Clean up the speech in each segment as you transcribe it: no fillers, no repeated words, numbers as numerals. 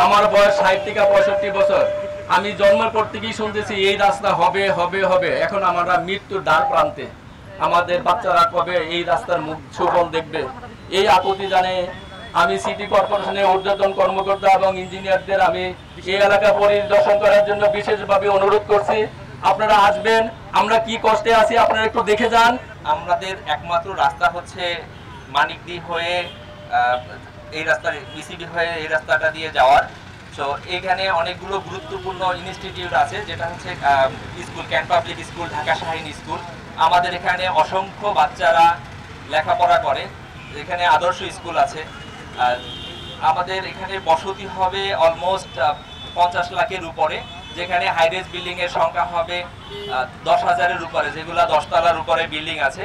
আমার বয়স 60 থেকে 65 বছর। আমি জন্মের পর থেকেই শুনতেছি এই রাস্তা হবে হবে হবে। এখন আমরা মৃত্যুর দ্বার প্রান্তে। আমাদের বাচ্চারা কবে এই রাস্তার মুখ সুফল দেখবে, এই আকুতি জানে। আমি সিটি কর্পোরেশনের ঊর্ধ্বতন কর্মকর্তা এবং ইঞ্জিনিয়ারদের আমি এই এলাকা পরিদর্শন করার জন্য বিশেষভাবে অনুরোধ করছি। আপনারা আসবেন, আমরা কি কষ্টে আছি আপনারা একটু দেখে যান। আমাদের একমাত্র রাস্তা হচ্ছে মানিকদি হয়ে এই রাস্তা, বিসিবি হয়ে এই রাস্তাটা দিয়ে যাওয়ার। সো এখানে অনেকগুলো গুরুত্বপূর্ণ ইনস্টিটিউট আছে, যেটা হচ্ছে school, Cantt public school, Dhaka Shaheen school. আমাদের এখানে অসংখ্য বাচ্চারা লেখাপড়া করে। এখানে আদর্শ স্কুল আছে। আমাদের এখানে বসতি হবে অলমোস্ট 50 লাখের উপরে, যেখানে হাইরেজ বিল্ডিং এর সংখ্যা হবে 10,000-এর উপরে, যেগুলো 10 তলার উপরে বিল্ডিং আছে।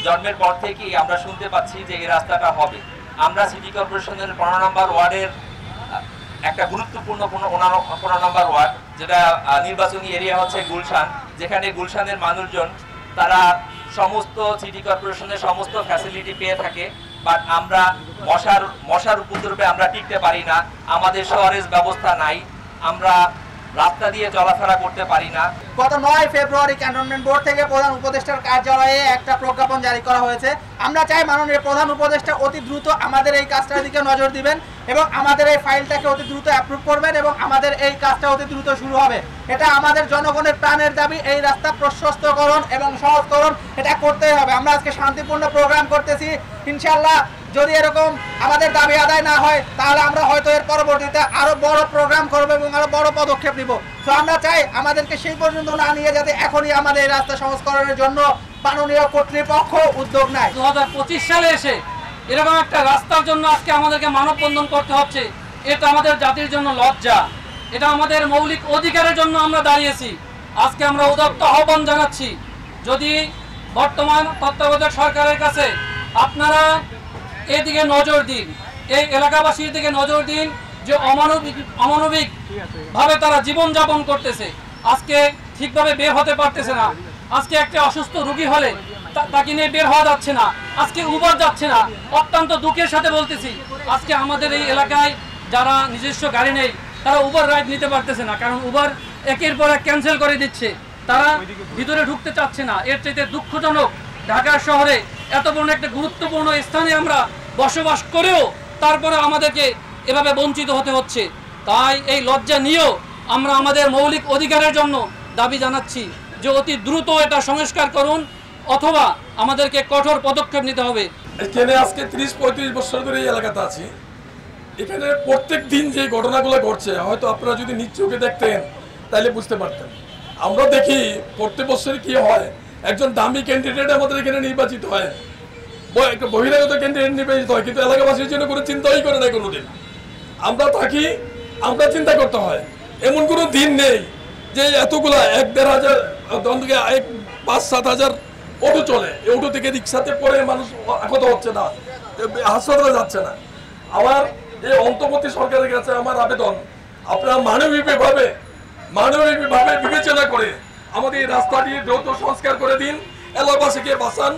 জন্মের পর থেকেই আমরা শুনতে পাচ্ছি যে এই রাস্তাটা হবে। আমরা সিটি কর্পোরেশনের 15 নম্বর ওয়ার্ডের একটা গুরুত্বপূর্ণ 15 নম্বর ওয়ার্ড, যেটা নির্বাচনী এরিয়া হচ্ছে গুলশান, যেখানে গুলশানের মানুষজন তারা সমস্ত সিটি কর্পোরেশনের সমস্ত ফ্যাসিলিটি পেয়ে থাকে। বাট আমরা মশার উপদ্রবে আমরা টিকতে পারি না। আমাদের শহরের ব্যবস্থা নাই, আমরা রাস্তা দিয়ে চলাফেরা করতে পারি না। গত 9 ফেব্রুয়ারি ক্যান্টনমেন্ট বোর্ড থেকে প্রধান উপদেষ্টার কার্যালয়ে একটা প্রজ্ঞাপন জারি করা হয়েছে। আমরা চাই মাননীয় প্রধান উপদেষ্টা অতি দ্রুত আমাদের এই কাজটার দিকে নজর দিবেন এবং আমাদের এই ফাইলটাকে অতি দ্রুত অ্যাপ্রুভ করবেন এবং আমাদের এই কাজটা অতি দ্রুত শুরু হবে। এটা আমাদের জনগণের প্রাণের দাবি। এই রাস্তা প্রশস্তকরণ এবং সহজকরণ এটা করতেই হবে। আমরা আজকে শান্তিপূর্ণ প্রোগ্রাম করতেছি। ইনশাআল্লাহ যদি এরকম আমাদের দাবি আদায় না হয়, তাহলে আমরা হয়তো এর পরবর্তীতে আরো বড় প্রোগ্রাম করবো এবং আরো বড় পদক্ষেপ নিব। তো আমরা চাই আমাদেরকে সেই পর্যন্ত না নিয়ে যাতে এখনই আমাদের এই রাস্তা সংস্করণের জন্য মাননীয় কর্তৃপক্ষ উদ্যোগ নেয়। 2025 সালে এসে এরকম একটা রাস্তার জন্য আজকে আমাদেরকে মানববন্ধন করতে হচ্ছে, এটা আমাদের জাতির জন্য লজ্জা। এটা আমাদের মৌলিক অধিকারের জন্য আমরা দাঁড়িয়েছি। আজকে আমরা উদাত্ত আহ্বান জানাচ্ছি, যদি বর্তমান তত্ত্বাবধায়ক সরকারের কাছে আপনারা এদিকে নজর দিন, এই এলাকাবাসীর দিকে নজর দিন যে অমানবিক ভাবে তারা জীবনযাপন করতেছে। আজকে ঠিকভাবে বের হতে পারতেছে না। আজকে একটা অসুস্থ রোগী হলে তাকে নিয়ে বের হওয়া যাচ্ছে না। আজকে উবার যাচ্ছে না। অত্যন্ত দুঃখের সাথে বলতেছি, আজকে আমাদের এই এলাকায় যারা নিজস্ব গাড়ি নেই তারা উবার রাইড নিতে পারতেছে না, কারণ উবার একের পর এক ক্যান্সেল করে দিচ্ছে। তারা ভিতরে ঢুকতে চাচ্ছে না। এর চাইতে দুঃখজনক, ঢাকা শহরে এত বড় একটা গুরুত্বপূর্ণ স্থানে আমরা বসবাস করেও তারপরে আমাদেরকে এভাবে বঞ্চিত হতে হচ্ছে। তাই এই লজ্জা নিয়েও আমরা আমাদের মৌলিক অধিকারের জন্য দাবি জানাচ্ছি যে অতি দ্রুত এটা সংস্কার করুন, অথবা আমাদেরকে কঠোর পদক্ষেপ নিতে হবে। এখানে আজকে 30-35 বছর ধরে এই এলাকাতে আছি। এখানে প্রত্যেক দিন যে ঘটনাগুলো ঘটছে, হয়তো আপনারা যদি নিজ চোখে দেখতেন তাহলে বুঝতে পারতেন। আমরা দেখি প্রত্যেক বছর কি হয়, একজন দামি ক্যান্ডিডেট আমাদের এখানে নির্বাচিত হয়, বহিরাগত ক্যান্ডিডেট নির্বাচিত হয়, কিন্তু এলাকাবাসীর জন্য কোনো চিন্তাই করে না কোনোদিন। আমরা থাকি, আমরা চিন্তা করতে হয়। এমন কোনো দিন নেই যে এতগুলা 1-1.5 হাজার, 5-7 হাজার অটো চলে। এই অটো থেকে রিক্সাতে পড়ে মানুষ আহত হচ্ছে না, হাসপাতালে যাচ্ছে না। আমার এই অন্তর্বর্তী সরকারের কাছে আমার আবেদন, আপনারা মানবিকভাবে বিবেচনা করে আমাদের এই রাস্তাটি দ্রুত সংস্কার করে দিন, এলাকাবাসীকে বাঁচান।